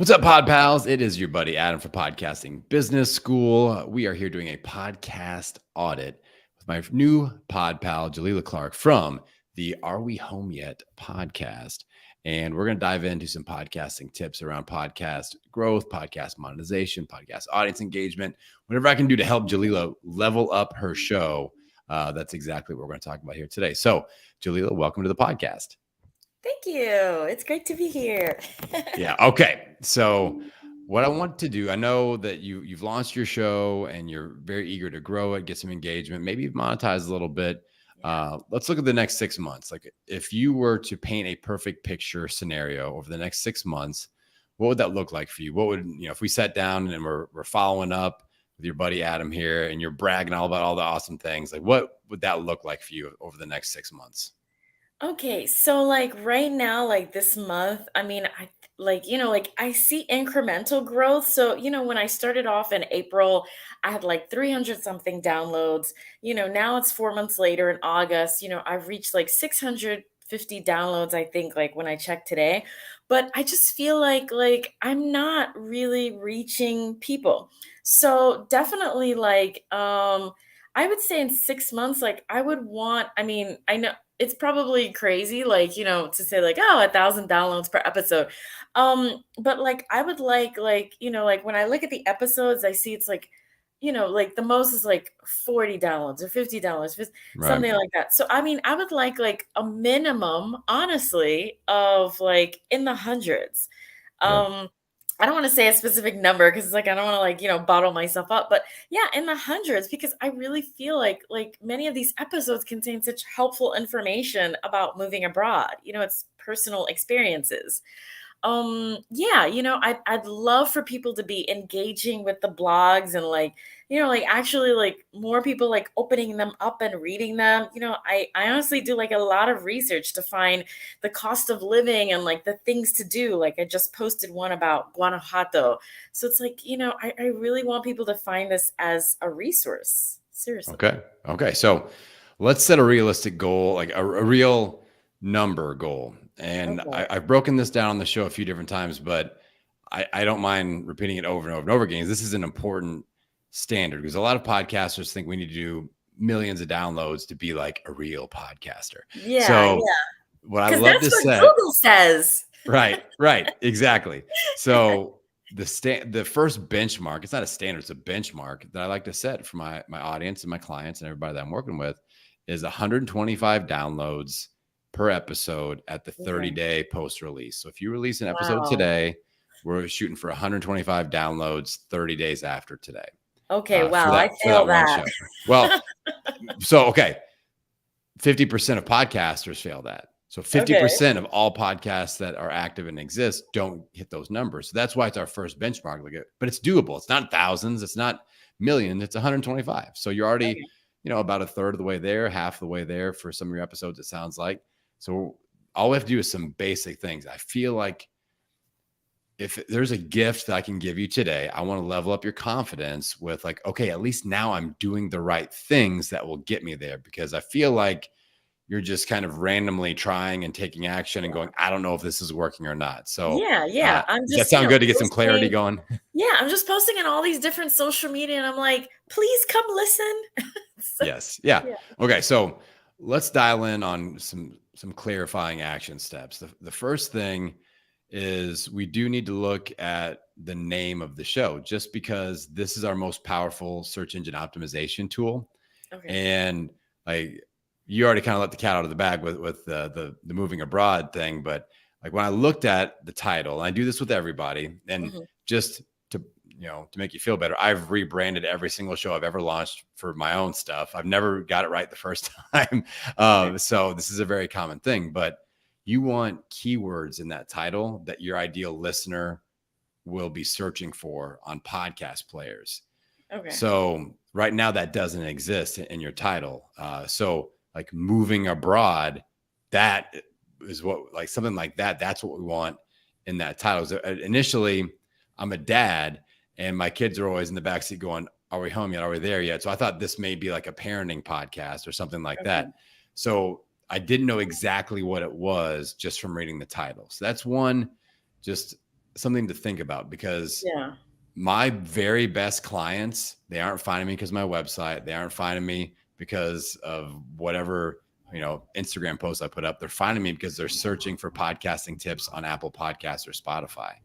What's up, Pod Pals? It is your buddy Adam for Podcasting Business School. We are here doing a podcast audit with my new pod pal, Jalila Clark from the Are We Home Yet podcast. And we're going to dive into some podcasting tips around podcast growth, podcast monetization, podcast audience engagement, whatever I can do to help Jalila level up her show. That's exactly what we're going to talk about here today. So, Jalila, welcome to the podcast. Thank you. It's great to be here. Yeah. Okay. So what I want to do, I know that you've launched your show and you're very eager to grow it, get some engagement, maybe you've monetized a little bit. Let's look at the next 6 months. Like if you were to paint a perfect picture scenario over the next 6 months, what would that look like for you? What would, if we sat down and we're following up with your buddy Adam here and you're bragging all about all the awesome things, like what would that look like for you over the next 6 months? Okay, so right now, this month, I see incremental growth. So, when I started off in April, I had 300 something downloads. Now it's 4 months later in August, I've reached 650 downloads, I think, when I checked today. But I just feel like I'm not really reaching people. So definitely I would say in 6 months, I would want, I know it's probably crazy, to say oh, 1,000 downloads per episode. But I would when I look at the episodes, I see it's the most is 40 downloads or 50 downloads, something like that. So, I would like a minimum, honestly, of in the hundreds. I don't want to say a specific number because I don't want to bottle myself up, but yeah, in the hundreds, because I really feel like many of these episodes contain such helpful information about moving abroad. It's personal experiences. Yeah, I'd love for people to be engaging with the blogs and actually more people opening them up and reading them. I honestly do a lot of research to find the cost of living and the things to do. I just posted one about Guanajuato. So it's I really want people to find this as a resource. Seriously. Okay. So let's set a realistic goal, like a real number goal. And Okay. I've broken this down on the show a few different times, but I don't mind repeating it over and over and over again. This is an important standard because a lot of podcasters think we need to do millions of downloads to be like a real podcaster. Yeah. So what I love to say, Google says. Right, exactly. So the first benchmark, it's not a standard, it's a benchmark that I like to set for my audience and my clients and everybody that I'm working with is 125 downloads per episode at the 30-day post release. So if you release an episode today, we're shooting for 125 downloads 30 days after today. Okay, wow, I feel that. Well, so okay, 50% of podcasters fail that. So 50% of all podcasts that are active and exist don't hit those numbers. So that's why it's our first benchmark. But it's doable. It's not thousands. It's not millions. It's 125. So you're already, about a third of the way there, half the way there for some of your episodes, it sounds like. So all we have to do is some basic things. I feel like if there's a gift that I can give you today, I want to level up your confidence with okay, at least now I'm doing the right things that will get me there, because I feel like you're just kind of randomly trying and taking action and going, I don't know if this is working or not. So yeah. I'm just, does that sound good to get some clarity going? Yeah. I'm just posting in all these different social media and I'm like, please come listen. Yes. Yeah. Okay. So let's dial in on some clarifying action steps. The first thing is we do need to look at the name of the show, just because this is our most powerful search engine optimization tool. And you already kind of let the cat out of the bag with the moving abroad thing. But when I looked at the title, and I do this with everybody, and just to make you feel better, I've rebranded every single show I've ever launched for my own stuff. I've never got it right the first time. So this is a very common thing, but you want keywords in that title that your ideal listener will be searching for on podcast players. So right now that doesn't exist in your title. So moving abroad, that is what, something like that. That's what we want in that title. So initially, I'm a dad and my kids are always in the backseat going, are we home yet? Are we there yet? So I thought this may be like a parenting podcast or something like that. So I didn't know exactly what it was just from reading the title. So that's one, just something to think about, because Yeah. my very best clients, they aren't finding me because of my website. They aren't finding me because of whatever, Instagram posts I put up. They're finding me because they're searching for podcasting tips on Apple Podcasts or Spotify.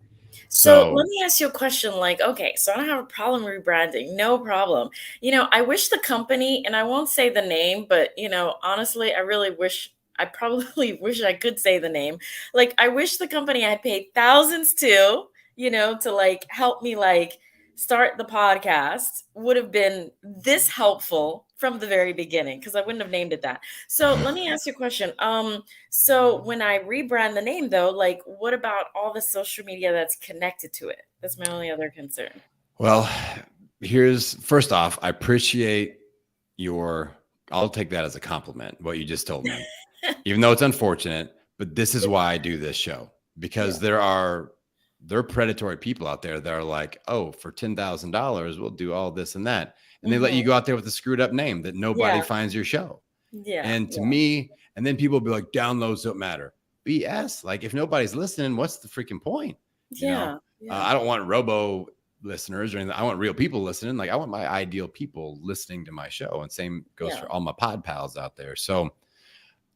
So So, let me ask you a question like, okay, so I don't have a problem rebranding, no problem. I wish the company, and I won't say the name, but honestly, I really wish, I probably wish I could say the name. Like, I wish the company I paid thousands to like help me like start the podcast would have been this helpful from the very beginning because I wouldn't have named it that. So let me ask you a question. So when I rebrand the name though, like what about all the social media that's connected to it? That's my only other concern. well, first off, I appreciate I'll take that as a compliment, what you just told me, even though it's unfortunate, but this is why I do this show, because Yeah. there are predatory people out there that are like, oh, for $10,000, we'll do all this and that. And they let you Mhm. go out there with a screwed up name that nobody Yeah. finds your show. Yeah. And to Yeah. me, and then people will be like, downloads don't matter. BS. Like, if nobody's listening, what's the freaking point? You know, Yeah. Yeah. I don't want robo listeners or anything. I want real people listening. Like, I want my ideal people listening to my show. And same goes Yeah. for all my pod pals out there. So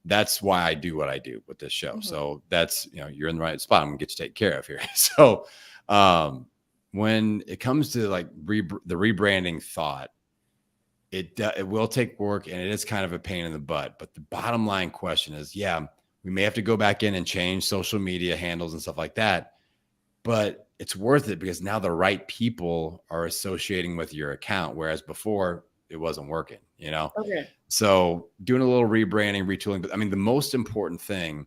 that's why I do what I do with this show. Mhm. So that's, you're in the right spot. I'm gonna get you taken care of here. So, when it comes to like the rebranding thought, it will take work and it is kind of a pain in the butt. But the bottom line question is, yeah, we may have to go back in and change social media handles and stuff like that, but it's worth it because now the right people are associating with your account, whereas before it wasn't working. Okay. So doing a little rebranding, retooling. But I mean, the most important thing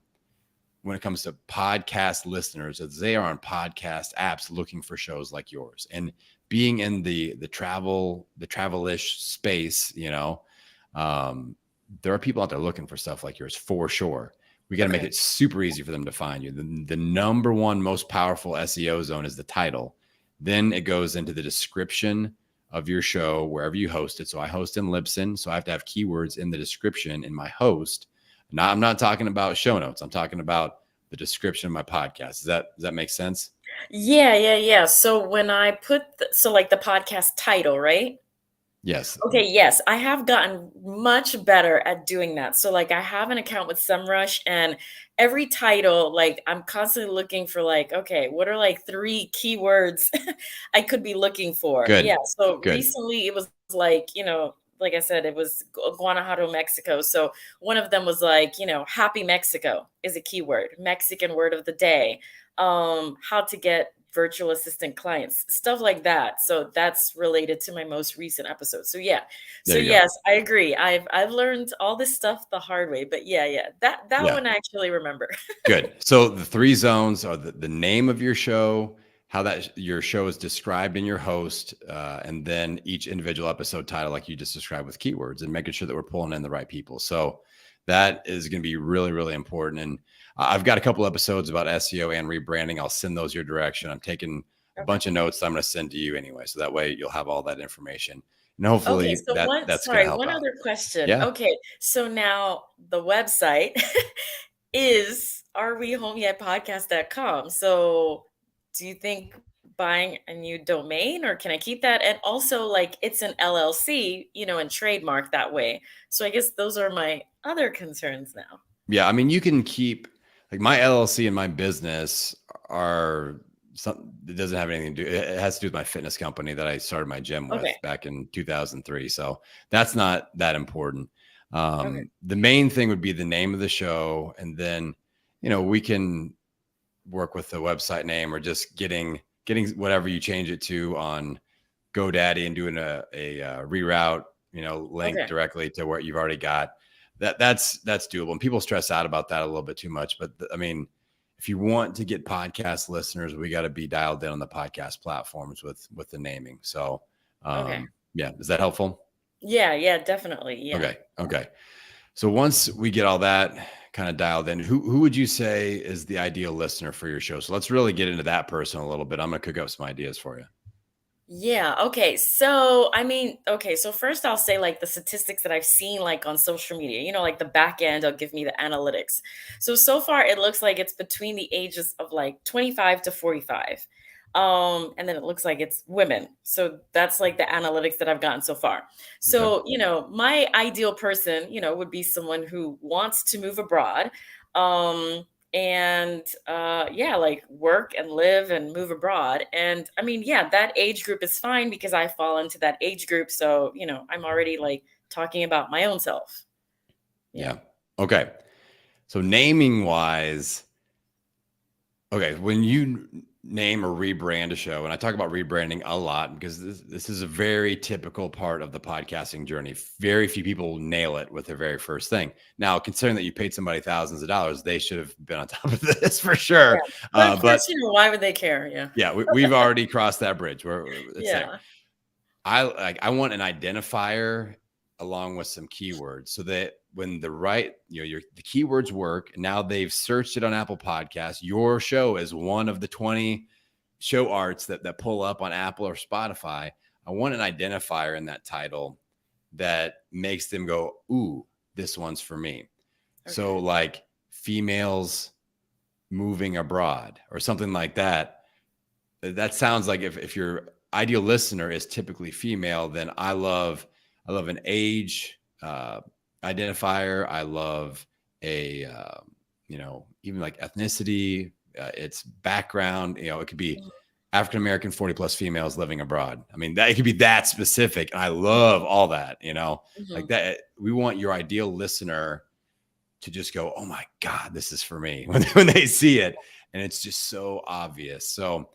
when it comes to podcast listeners is they are on podcast apps looking for shows like yours, and being in the travel-ish space, there are people out there looking for stuff like yours for sure. We got to make Okay. it super easy for them to find you. The number one most powerful SEO zone is the title. Then it goes into the description of your show wherever you host it. So I host in Libsyn, so I have to have keywords in the description in my host. Now, I'm not talking about show notes. I'm talking about the description of my podcast. Does that make sense? Yeah. Yeah. Yeah. So when I so like the podcast title, right? Yes. Okay, yes, I have gotten much better at doing that. So, like, I have an account with SEMrush, and every title, like, I'm constantly looking for, like, okay, what are like 3 keywords I could be looking for? Good. Yeah. So Good. recently, it was like, like I said, it was Guanajuato, Mexico. So one of them was like, happy Mexico is a keyword, Mexican word of the day, how to get virtual assistant clients, stuff like that. So that's related to my most recent episode. So yeah. So There you go. yes, I agree. I've learned all this stuff the hard way, but yeah, yeah. That Yeah. one I actually remember. Good. So the 3 zones are the name of your show, how that your show is described in your host, and then each individual episode title, like you just described with keywords, and making sure that we're pulling in the right people. So that is going to be really, really important. And I've got a couple episodes about SEO and rebranding. I'll send those your direction. I'm taking a Okay. bunch of notes that I'm going to send to you anyway. So that way you'll have all that information. And Okay, hopefully so that's going to help one out. other question. Yeah. Okay, so now the website is arewehomeyetpodcast.com. So do you think buying a new domain or can I keep that? And also like it's an LLC, and trademark that way. So I guess those are my other concerns now. Yeah, I mean, you can keep like my LLC and my business are something that doesn't have anything to do. It has to do with my fitness company that I started my gym with Okay. back in 2003. So that's not that important. Okay. The main thing would be the name of the show, and then we can work with the website name or just getting whatever you change it to on GoDaddy and doing a reroute, link Okay. directly to what you've already got. That's doable. And people stress out about that a little bit too much. But I mean, if you want to get podcast listeners, we got to be dialed in on the podcast platforms with the naming. So, Okay. yeah, is that helpful? Yeah, yeah, definitely. Yeah. Okay. So once we get all that kind of dialed in, who would you say is the ideal listener for your show? So let's really get into that person a little bit. I'm going to cook up some ideas for you. Yeah, okay. So, I mean, okay, so first I'll say like the statistics that I've seen like on social media, like the back end will give me the analytics. So far it looks like it's between the ages of like 25 to 45. And then it looks like it's women. So that's like the analytics that I've gotten so far. Okay. So, my ideal person, would be someone who wants to move abroad. Um and yeah, like work and live and move abroad. And I mean, yeah, that age group is fine because I fall into that age group, so I'm already like talking about my own self. Yeah. Yeah. Okay. So naming wise, okay, when you name or rebrand a show, and I talk about rebranding a lot because this is a very typical part of the podcasting journey. Very few people nail it with their very first thing. Now, considering that you paid somebody thousands of dollars, they should have been on top of this for Yeah, sure. but of But course, why would they care? Yeah. yeah, we've already crossed that bridge. It's there. Yeah. I want an identifier along with some keywords so that when the keywords work, and now they've searched it on Apple Podcasts, your show is one of the 20 show arts that pull up on Apple or Spotify. I want an identifier in that title that makes them go, ooh, this one's for me. So Okay. like females moving abroad or something like that. That sounds like if your ideal listener is typically female, then I love an age identifier. I love a even like ethnicity, its background. It could be African American 40 plus females living abroad. I mean, that it could be that specific. And I love all that. Like Mhm. that. We want your ideal listener to just go, oh my God, this is for me when they see it, and it's just so obvious. So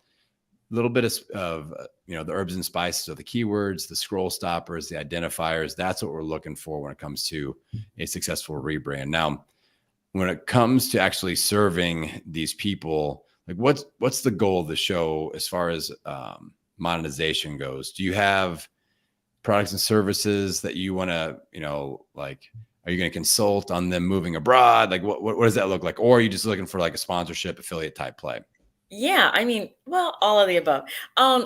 little bit of the herbs and spices, or the keywords, the scroll stoppers, the identifiers. That's what we're looking for when it comes to a successful rebrand. Now, when it comes to actually serving these people, like what's the goal of the show as far as monetization goes? Do you have products and services that you want to, like, are you going to consult on them moving abroad? Like what does that look like? Or are you just looking for like a sponsorship affiliate type play? Yeah, I mean, well, all of the above.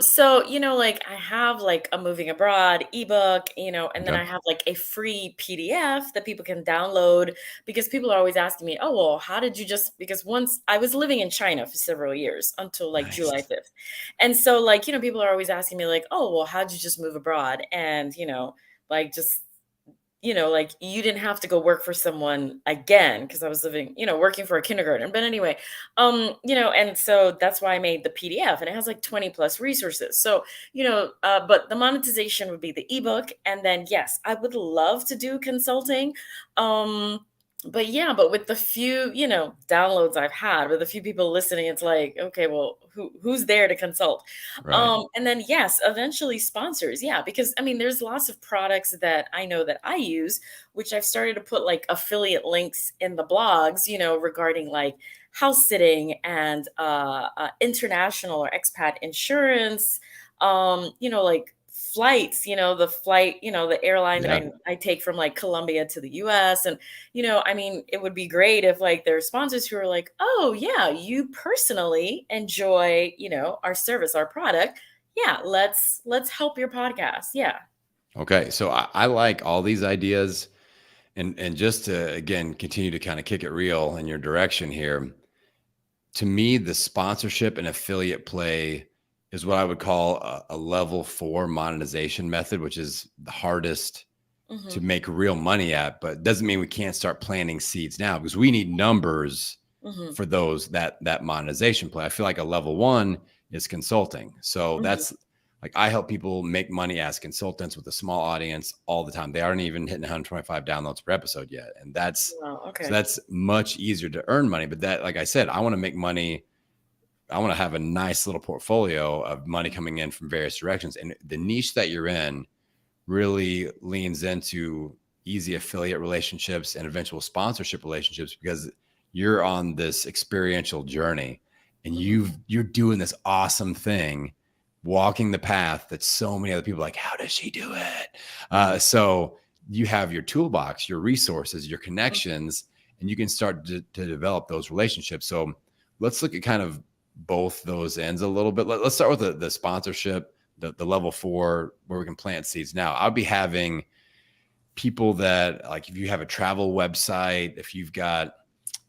So, like I have like a moving abroad ebook, and then Okay. I have like a free PDF that people can download because people are always asking me, "Oh, well, how did you just?" Because once I was living in China for several years until like July Nice. 5th. And so like, people are always asking me like, "Oh, well, how'd you just move abroad?" And, like just like you didn't have to go work for someone again because I was living, working for a kindergarten. But anyway, and so that's why I made the PDF and it has like 20 plus resources. So, but the monetization would be the ebook. And then, yes, I would love to do consulting. But yeah, but with the few, downloads I've had, with a few people listening, it's like, okay, well, who's there to consult? Right. And then yes, eventually sponsors. Yeah, because I mean, there's lots of products that I know that I use, which I've started to put like affiliate links in the blogs, regarding like house sitting and international or expat insurance. Like flights, the flight, the airline that Yeah. I take from like Colombia to the US. And, I mean, it would be great if like there are sponsors who are like, oh yeah, you personally enjoy, our service, our product. Yeah, let's help your podcast. Yeah. Okay. So I like all these ideas. And just to again continue to kind of kick it real in your direction here, to me, the sponsorship and affiliate play is what I would call a level 4 monetization method, which is the hardest to Hmm. make real money at, but doesn't mean we can't start planting seeds now because we need numbers Hmm. for those that monetization play. I feel like a level 1 is consulting. So Hmm. that's like I help people make money as consultants with a small audience all the time. They aren't even hitting 125 downloads per episode yet. And Wow. so Okay. that's much easier to earn money. But that, like I said, I want to make money. I want to have a nice little portfolio of money coming in from various directions. And the niche that you're in really leans into easy affiliate relationships and eventual sponsorship relationships because you're on this experiential journey and Hmm. you're doing this awesome thing, walking the path that so many other people are like, how does she do it? Hmm. So you have your toolbox, your resources, your connections, and you can start to develop those relationships. So let's look at kind of both those ends a little bit. Let's start with the sponsorship, the level 4 where we can plant seeds now. I'll be having people that, like, if you have a travel website, if you've got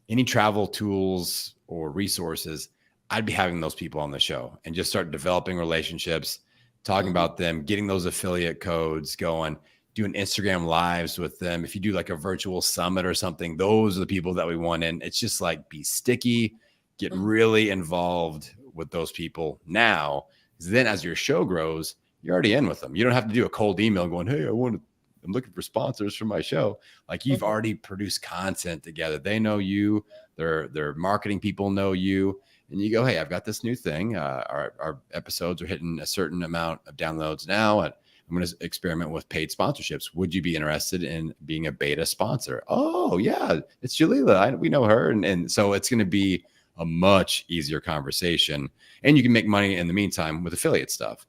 any travel tools or resources, I'd be having those people on the show and just start developing relationships, talking about them, getting those affiliate codes going, doing Instagram lives with them. If you do like a virtual summit or something, those are the people that we want in. It's just like, be sticky, get really involved with those people now. Then as your show grows, you're already in with them. You don't have to do a cold email going, hey, I'm looking for sponsors for my show. Like, you've already produced content together. They know you, their marketing people know you, and you go, hey, I've got this new thing. Our episodes are hitting a certain amount of downloads now, and I'm going to experiment with paid sponsorships. Would you be interested in being a beta sponsor? Oh yeah, it's Jalila. We know her. And so it's going to be a much easier conversation, and you can make money in the meantime with affiliate stuff.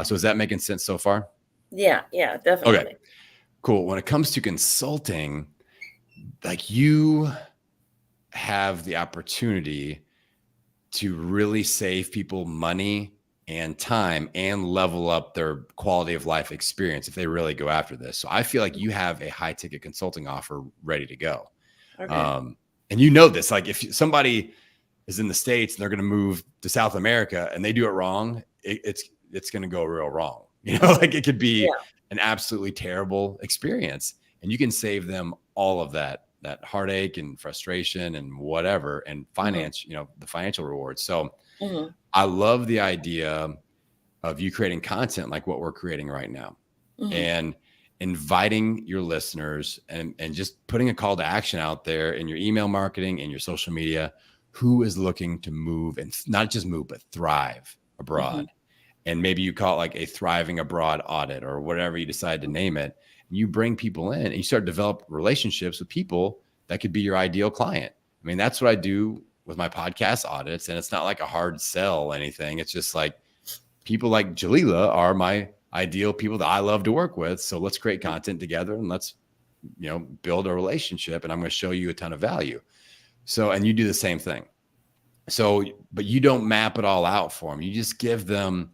So is that making sense so far? Yeah, definitely. Okay, cool. When it comes to consulting, like, you have the opportunity to really save people money and time and level up their quality of life experience if they really go after this. So I feel like you have a high ticket consulting offer ready to go. Okay. And you know this, like, if somebody is in the States and they're going to move to South America and they do it wrong, it's going to go real wrong. You know, like, it could be an absolutely terrible experience, and you can save them all of that heartache and frustration and whatever, and finance, you know, the financial rewards. So I love the idea of you creating content like what we're creating right now, and inviting your listeners, and just putting a call to action out there in your email marketing and your social media, who is looking to move, and not just move, but thrive abroad. And maybe you call it like a thriving abroad audit, or whatever you decide to name it. You bring people in and you start to develop relationships with people that could be your ideal client. I mean, that's what I do with my podcast audits. And it's not like a hard sell or anything. It's just like, people like Jalila are my ideal people that I love to work with. So let's create content together, and let's, you know, build a relationship, and I'm going to show you a ton of value. So, and you do the same thing. So, but you don't map it all out for them. You just give them,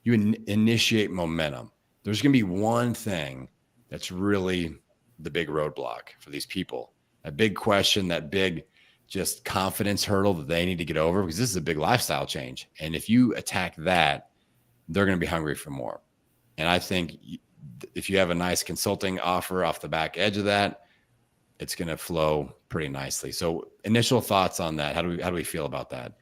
you initiate momentum. There's going to be one thing that's really the big roadblock for these people, a big question, that big just confidence hurdle that they need to get over, because this is a big lifestyle change. And if you attack that, they're going to be hungry for more. And I think if you have a nice consulting offer off the back edge of that, it's going to flow pretty nicely. So initial thoughts on that. How do we feel about that?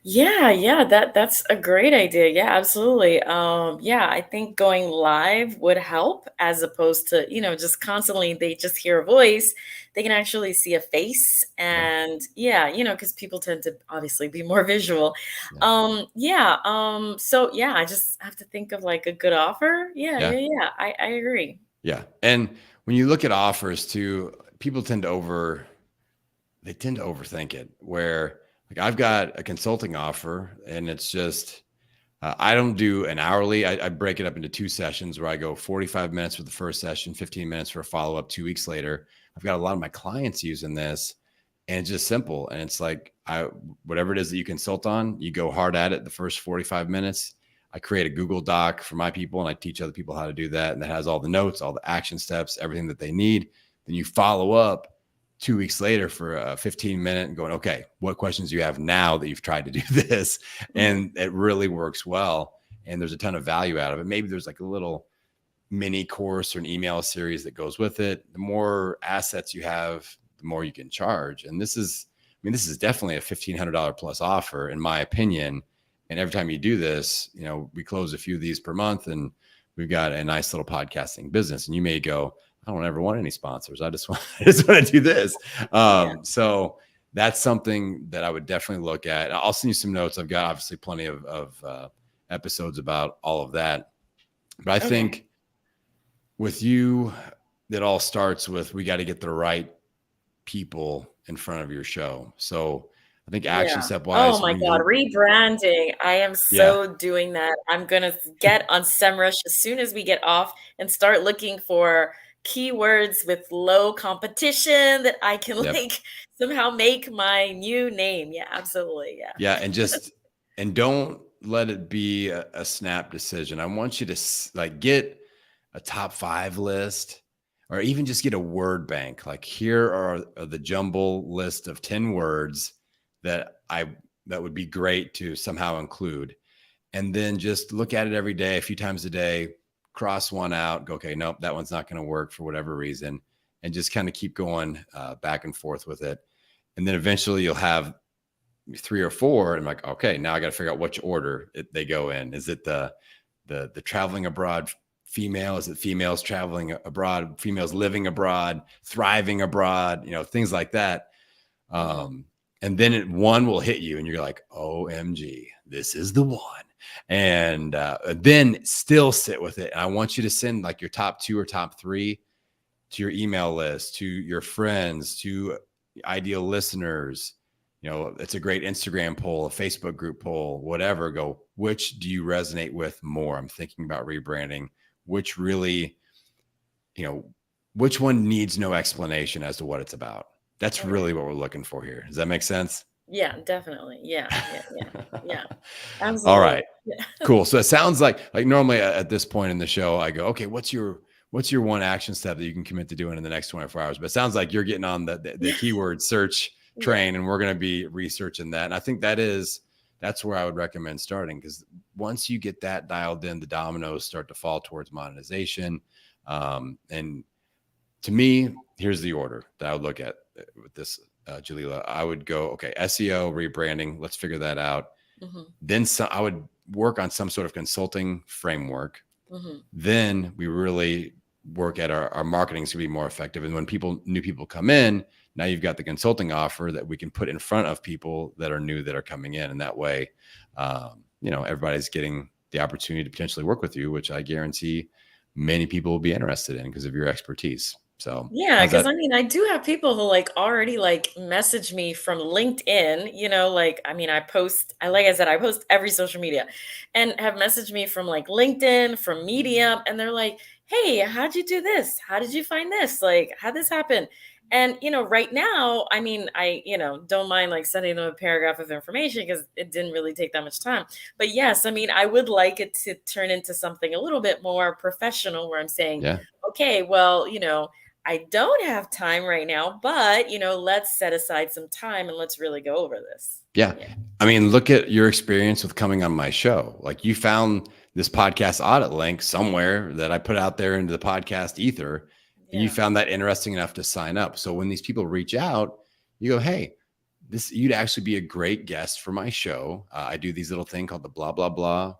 Yeah, that's a great idea. Yeah, absolutely. Yeah, I think going live would help, as opposed to, just constantly they just hear a voice. They can actually see a face, and because people tend to obviously be more visual. So yeah, I just have to think of like a good offer. Yeah. I agree. Yeah. And when you look at offers too, people tend to overthink it, where, like, I've got a consulting offer, and it's just, I don't do an hourly. I break it up into 2 sessions, where I go 45 minutes for the first session, 15 minutes for a follow-up 2 weeks later. I've got a lot of my clients using this, and it's just simple. And it's like, whatever it is that you consult on, you go hard at it the first 45 minutes. I create a Google Doc for my people, and I teach other people how to do that. And that has all the notes, all the action steps, everything that they need. Then you follow up 2 weeks later for a 15-minute and going, okay, what questions do you have now that you've tried to do this? And it really works well. And there's a ton of value out of it. Maybe there's like a little mini course or an email series that goes with it. The more assets you have, the more you can charge. And this is definitely a $1,500 plus offer, in my opinion. And every time you do this, we close a few of these per month, and we've got a nice little podcasting business. And you may go, I don't ever want any sponsors. I just want to do this. So that's something that I would definitely look at. I'll send you some notes. I've got obviously plenty of episodes about all of that. But I think with you, it all starts with, we got to get the right people in front of your show. So I think action step wise. Oh my God, rebranding. I am so doing that. I'm going to get on SEMrush as soon as we get off, and start looking for keywords with low competition that I can somehow make my new name. Yeah, absolutely. Yeah. Yeah. And don't let it be a snap decision. I want you to like get a top 5 list, or even just get a word bank. Like, here are the jumble list of 10 words that that would be great to somehow include. And then just look at it every day, a few times a day, cross one out, go, okay, nope, that one's not going to work for whatever reason. And just kind of keep going back and forth with it. And then eventually you'll have 3 or 4, and I'm like, okay, now I got to figure out which order they go in. Is it the traveling abroad female? Is it females traveling abroad, females living abroad, thriving abroad, things like that. And then one will hit you and you're like, OMG, this is the one. And then still sit with it. And I want you to send like your top 2 or top 3 to your email list, to your friends, to ideal listeners. It's a great Instagram poll, a Facebook group poll, whatever. Go, which do you resonate with more? I'm thinking about rebranding. Which really, which one needs no explanation as to what it's about? That's really what we're looking for here. Does that make sense? Yeah, definitely. Yeah. Absolutely. All right. Yeah. Cool. So it sounds like normally at this point in the show, I go, okay, what's your one action step that you can commit to doing in the next 24 hours? But it sounds like you're getting on the keyword search train, and we're going to be researching that. And I think that's where I would recommend starting, because once you get that dialed in, the dominoes start to fall towards monetization. And to me, here's the order that I would look at with this, Jalila. I would go, okay, SEO, rebranding, let's figure that out. Then I would work on some sort of consulting framework. Then we really work at our marketing to be more effective. And when new people come in, now you've got the consulting offer that we can put in front of people that are new, that are coming in. And that way, everybody's getting the opportunity to potentially work with you, which I guarantee many people will be interested in because of your expertise. So yeah, because I do have people who already message me from LinkedIn, I post every social media, and have messaged me from LinkedIn, from Medium, and they're like, hey, how'd you do this? How did you find this? How'd this happen? And right now, I don't mind sending them a paragraph of information because it didn't really take that much time. But yes, I would like it to turn into something a little bit more professional, where I'm saying, okay, well, I don't have time right now, but let's set aside some time and let's really go over this. Yeah. Look at your experience with coming on my show. Like, you found this podcast audit link somewhere that I put out there into the podcast ether, and you found that interesting enough to sign up. So when these people reach out, you go, hey, you'd actually be a great guest for my show. I do these little thing called the blah, blah, blah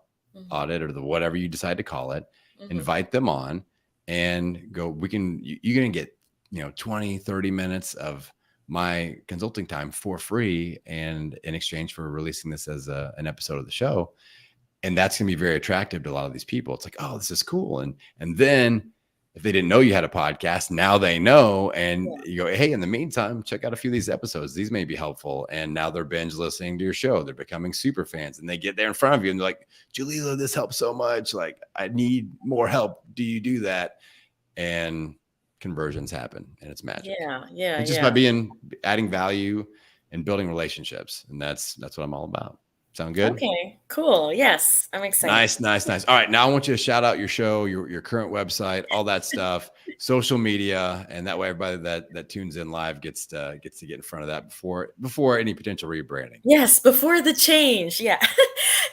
audit, or the whatever you decide to call it. Invite them on and go, you're going to get, 20, 30 minutes of my consulting time for free, and in exchange for releasing this as an episode of the show. And that's going to be very attractive to a lot of these people. It's like, oh, this is cool. And then if they didn't know you had a podcast, now they know. And you go, hey, in the meantime, check out a few of these episodes. These may be helpful. And now they're binge listening to your show. They're becoming super fans, and they get there in front of you and they're like, Jalila, this helps so much. I need more help. Do you do that? And conversions happen, and it's magic. Yeah. Just by adding value and building relationships. And that's what I'm all about. Sound good? Okay, cool. Yes, I'm excited. Nice. All right. Now I want you to shout out your show, your current website, all that stuff, social media. And that way everybody that tunes in live gets to get in front of that before any potential rebranding. Yes, before the change. Yeah.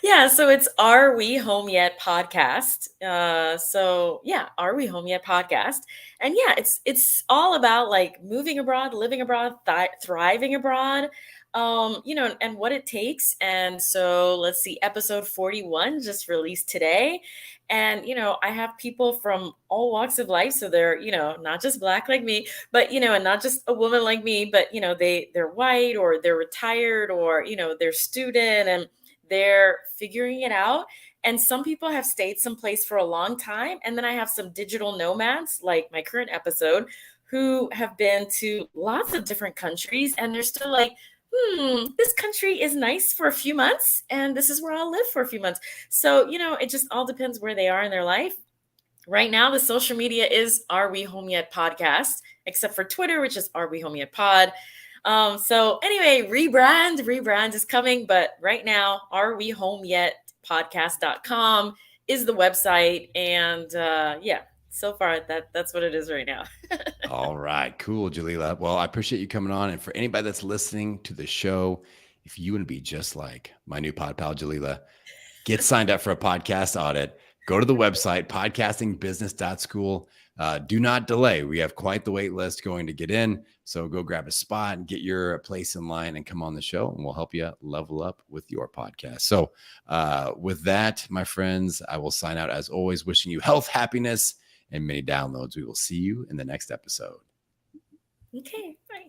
Yeah. So it's Are We Home Yet podcast. Are We Home Yet podcast. And yeah, it's all about moving abroad, living abroad, thriving abroad. And what it takes. And so let's see, episode 41 just released today. And, I have people from all walks of life. So they're, not just Black like me, but, and not just a woman like me, but, they're white, or they're retired, or, they're student, and they're figuring it out. And some people have stayed someplace for a long time. And then I have some digital nomads, like my current episode, who have been to lots of different countries, and they're still this country is nice for a few months, and this is where I'll live for a few months. So, it just all depends where they are in their life. Right now, the social media is Are We Home Yet podcast, except for Twitter, which is Are We Home Yet pod. So anyway, rebrand is coming, but right now, Are We Home Yet podcast.com is the website. And yeah, so far that's what it is right now. All right, cool, Jalila. Well, I appreciate you coming on. And for anybody that's listening to the show, if you want to be just like my new pod pal, Jalila, get signed up for a podcast audit. Go to the website, podcastingbusiness.school. Do not delay. We have quite the wait list going to get in. So go grab a spot and get your place in line and come on the show, and we'll help you level up with your podcast. So with that, my friends, I will sign out as always, wishing you health, happiness, and many downloads. We will see you in the next episode. Okay.